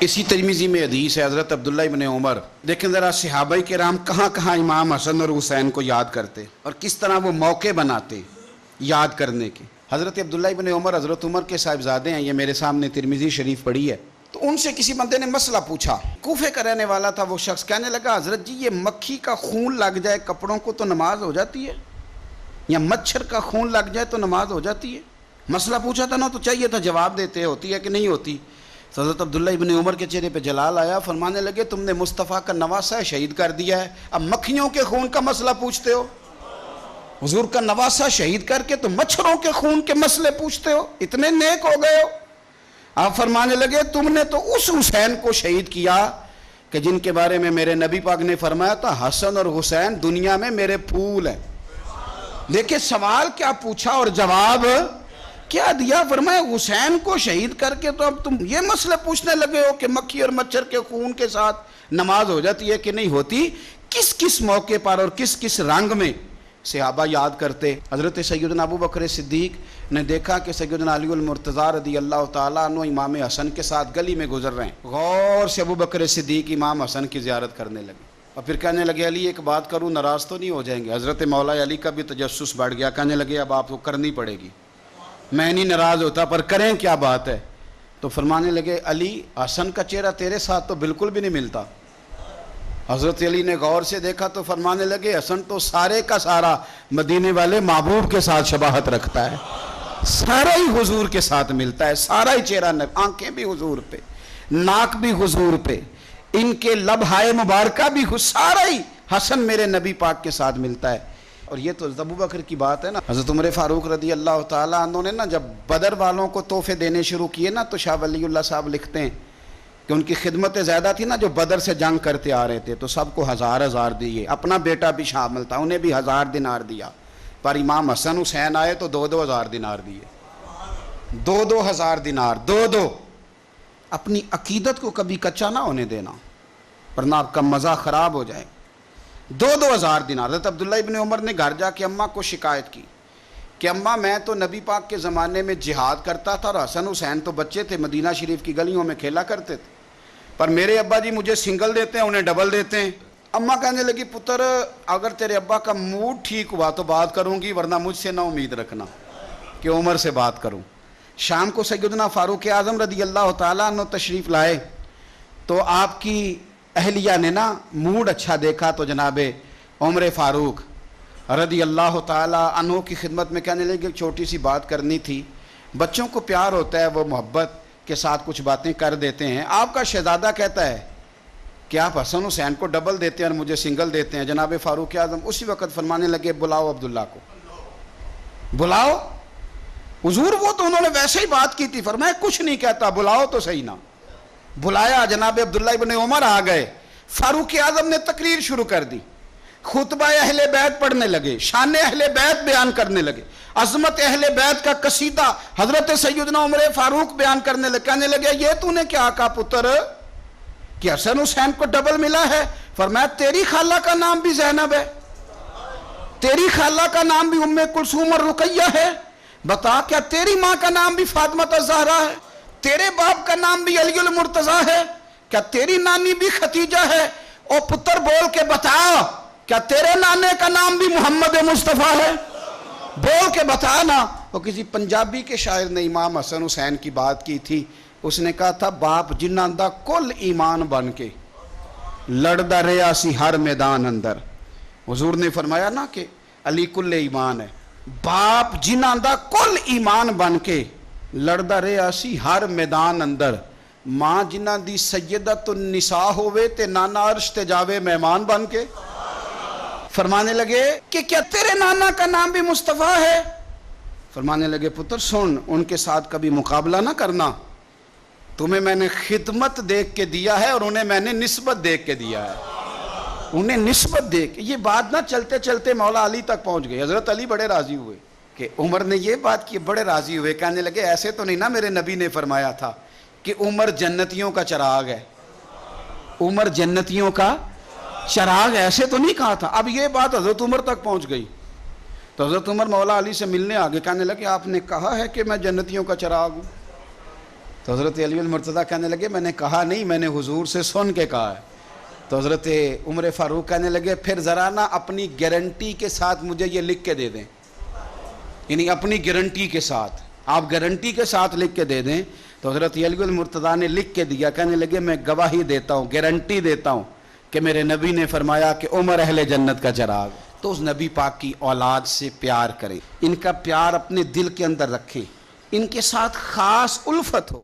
اسی ترمذی میں حدیث ہے حضرت عبداللہ ابن عمر، دیکھیں ذرا صحابہ کرام کہاں کہاں امام حسن اور حسین کو یاد کرتے اور کس طرح وہ موقع بناتے یاد کرنے کے۔ حضرت عبداللہ ابن عمر حضرت عمر کے صاحبزادے ہیں، یہ میرے سامنے ترمذی شریف پڑھی ہے۔ تو ان سے کسی بندے نے مسئلہ پوچھا، کوفے کا رہنے والا تھا وہ شخص، کہنے لگا حضرت جی یہ مکھی کا خون لگ جائے کپڑوں کو تو نماز ہو جاتی ہے، یا مچھر کا خون لگ جائے تو نماز ہو جاتی ہے؟ مسئلہ پوچھا تھا نا تو چاہیے تھا جواب دیتے، ہوتی ہے کہ نہیں ہوتی؟ تو حضرت عبداللہ ابن عمر کے چہرے پہ جلال آیا، فرمانے لگے تم نے مصطفیٰ کا نواسہ شہید کر دیا ہے، اب مکھیوں کے خون کا مسئلہ پوچھتے ہو؟ حضور کا نواسہ شہید کر کے تو مچھروں کے خون کے مسئلے پوچھتے ہو؟ اتنے نیک ہو گئے ہو؟ آپ فرمانے لگے تم نے تو اس حسین کو شہید کیا کہ جن کے بارے میں میرے نبی پاک نے فرمایا تھا حسن اور حسین دنیا میں میرے پھول ہیں۔ دیکھیں سوال کیا پوچھا اور جواب کیا دیا، فرمایا حسین کو شہید کر کے تو اب تم یہ مسئلہ پوچھنے لگے ہو کہ مکھی اور مچھر کے خون کے ساتھ نماز ہو جاتی ہے کہ نہیں ہوتی؟ کس کس موقع پر اور کس کس رنگ میں صحابہ یاد کرتے۔ حضرت سیدنا ابو بکر صدیق نے دیکھا کہ سیدنا علی المرتضیٰ رضی اللہ تعالیٰ عنہ امام حسن کے ساتھ گلی میں گزر رہے ہیں، غور سے ابو بکر صدیق امام حسن کی زیارت کرنے لگے اور پھر کہنے لگے علی ایک بات کروں، ناراض تو نہیں ہو جائیں گے؟ حضرت مولا علی کا بھی تجسس بڑھ گیا، کہنے لگے اب آپ کو کرنی پڑے گی، میں نہیں ناراض ہوتا پر کریں کیا بات ہے؟ تو فرمانے لگے علی حسن کا چہرہ تیرے ساتھ تو بالکل بھی نہیں ملتا۔ حضرت علی نے غور سے دیکھا تو فرمانے لگے حسن تو سارے کا سارا مدینے والے محبوب کے ساتھ شباہت رکھتا ہے، سارا ہی حضور کے ساتھ ملتا ہے، سارا ہی چہرہ، آنکھیں بھی حضور پہ، ناک بھی حضور پہ، ان کے لب ہائے مبارکہ بھی، سارا ہی حسن میرے نبی پاک کے ساتھ ملتا ہے۔ اور یہ تو ابو بکر کی بات ہے نا۔ حضرت عمر فاروق رضی اللہ تعالیٰ عنہ نے نا جب بدر والوں کو تحفے دینے شروع کیے نا تو شاہ ولی اللہ صاحب لکھتے ہیں کہ ان کی خدمتیں زیادہ تھی نا، جو بدر سے جنگ کرتے آ رہے تھے تو سب کو ہزار ہزار دیے، اپنا بیٹا بھی شامل تھا، انہیں بھی 1000 دینار دیا، پر امام حسن حسین آئے تو 2,000 دینار دیے، 2,000 دینار، دو۔ اپنی عقیدت کو کبھی کچا نہ ہونے دینا ورنہ آپ کا مزہ خراب ہو جائے۔ 2,000 دینار۔ حضرت عبداللہ ابن عمر نے گھر جا کے اماں کو شکایت کی کہ اماں میں تو نبی پاک کے زمانے میں جہاد کرتا تھا اور حسن حسین تو بچے تھے، مدینہ شریف کی گلیوں میں کھیلا کرتے تھے، پر میرے ابا جی مجھے سنگل دیتے ہیں، انہیں ڈبل دیتے ہیں۔ اماں کہنے لگی پتر اگر تیرے ابا کا موڈ ٹھیک ہوا تو بات کروں گی، ورنہ مجھ سے نہ امید رکھنا کہ عمر سے بات کروں۔ شام کو سیدنا فاروق اعظم رضی اللہ تعالیٰ عنہ تشریف لائے تو آپ کی اہلیہ نے نا موڈ اچھا دیکھا تو جناب عمر فاروق رضی اللہ تعالیٰ عنہ کی خدمت میں کہنے لگے ایک چھوٹی سی بات کرنی تھی، بچوں کو پیار ہوتا ہے وہ محبت کے ساتھ کچھ باتیں کر دیتے ہیں، آپ کا شہزادہ کہتا ہے کہ آپ حسن حسین کو ڈبل دیتے ہیں اور مجھے سنگل دیتے ہیں۔ جناب فاروق اعظم اسی وقت فرمانے لگے بلاؤ عبداللہ کو، بلاؤ۔ حضور وہ تو انہوں نے ویسے ہی بات کی تھی، فرمایا کچھ نہیں کہتا، بلاؤ تو صحیح نا۔ بلایا، جناب عبداللہ ابن عمر آ گئے، فاروق اعظم نے تقریر شروع کر دی، خطبہ اہل بیت پڑھنے لگے، شان اہل بیت بیان کرنے لگے، عظمت اہل بیت کا قصیدہ حضرت سیدنا عمر فاروق بیان کرنے لگے۔ کہنے لگے یہ تو نے کیا کہا پتر کہ حسن حسین کو ڈبل ملا ہے؟ فرمایا تیری خالہ کا نام بھی زینب ہے، تیری خالہ کا نام بھی ام کلثوم اور رقیہ ہے، بتا کیا تیری ماں کا نام بھی فاطمہ الزہرا ہے؟ تیرے باپ کا نام بھی علی المرتضیٰ ہے؟ کیا تیری نانی بھی ختیجہ ہے؟ او پتر بول کے بتا کیا تیرے نانے کا نام بھی محمد مصطفیٰ ہے؟ بول کے بتا نا۔ وہ کسی پنجابی کے شاعر نے امام حسن حسین کی بات کی تھی، اس نے کہا تھا باپ جنہاں دا کل ایمان بن کے لڑدا رہیا سی ہر میدان اندر۔ حضور نے فرمایا نا کہ علی کل ایمان ہے، باپ جنہاں دا کل ایمان بن کے لڑدا رہیا سی ہر میدان اندر، ماں جنہاں دی سیدت النساء ہوئے تے نانا عرش تے جاوے مہمان بن کے۔ فرمانے لگے کہ کیا تیرے نانا کا نام بھی مصطفیٰ ہے؟ فرمانے لگے پتر سن، ان کے ساتھ کبھی مقابلہ نہ کرنا، تمہیں میں نے خدمت دیکھ کے دیا ہے اور انہیں میں نے نسبت دیکھ کے دیا ہے، انہیں نسبت دیکھ۔ یہ بات نہ چلتے چلتے مولا علی تک پہنچ گئی، حضرت علی بڑے راضی ہوئے کہ عمر نے یہ بات کی، بڑے راضی ہوئے، کہنے لگے ایسے تو نہیں نا میرے نبی نے فرمایا تھا کہ عمر جنتیوں کا چراغ ہے، عمر جنتیوں کا چراغ، ایسے تو نہیں کہا تھا۔ اب یہ بات حضرت عمر تک پہنچ گئی تو حضرت عمر مولا علی سے ملنے آگے، کہنے لگے آپ نے کہا ہے کہ میں جنتیوں کا چراغ ہوں؟ تو حضرت علی المرتضیٰ کہنے لگے میں نے کہا نہیں، میں نے حضور سے سن کے کہا ہے۔ تو حضرت عمر فاروق کہنے لگے پھر ذرا نا اپنی گارنٹی کے ساتھ مجھے یہ لکھ کے دے دیں، یعنی اپنی گارنٹی کے ساتھ، آپ گارنٹی کے ساتھ لکھ کے دے دیں۔ تو حضرت علی المرتضیٰ نے لکھ کے دیا، کہنے لگے میں گواہی دیتا ہوں، گارنٹی دیتا ہوں کہ میرے نبی نے فرمایا کہ عمر اہل جنت کا چراغ۔ تو اس نبی پاک کی اولاد سے پیار کریں، ان کا پیار اپنے دل کے اندر رکھیں، ان کے ساتھ خاص الفت ہو۔